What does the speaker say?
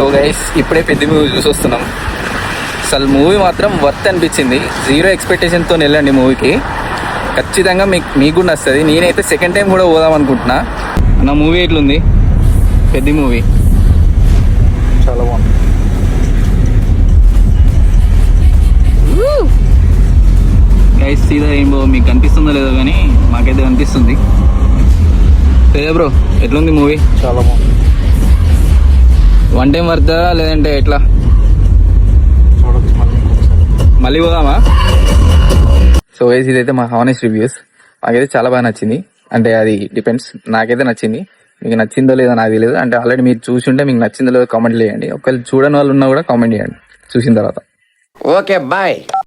So guys ఇప్పుడే పెద్ద movie చూసి వస్తున్నాం. అసలు మూవీ మాత్రం వర్త్ అనిపించింది. 0 ఎక్స్పెక్టేషన్తో వెళ్ళండి మూవీకి, ఖచ్చితంగా మీకు కూడా వస్తుంది. నేనైతే సెకండ్ టైం కూడా పోదాం అనుకుంటున్నా. నా మూవీ ఎట్లుంది? పెద్ద మూవీ చాలా బాగుంది. గైస్ సీదా ఏం మీకు కనిపిస్తుందో లేదో కానీ మాకైతే కనిపిస్తుంది. లేదా బ్రో ఎట్లుంది మూవీ? చాలా బాగుంది. వన్ టైం వర్తా లేదంటే ఎట్లా? చూడొచ్చు మళ్ళీ పోదామా? సో గైస్ ఇదైతే మా హానెస్ట్ రివ్యూస్. మాకైతే చాలా బాగా నచ్చింది. అంటే అది డిపెండ్స్, నాకైతే నచ్చింది. మీకు నచ్చిందో లేదో నాకు తెలియదు. అంటే ఆల్రెడీ మీరు చూసి ఉంటే మీకు నచ్చిందో లేదో కామెంట్ చేయండి. ఒకవేళ చూడని వాళ్ళు ఉన్నా కూడా కామెంట్ చేయండి చూసిన తర్వాత. Okay bye.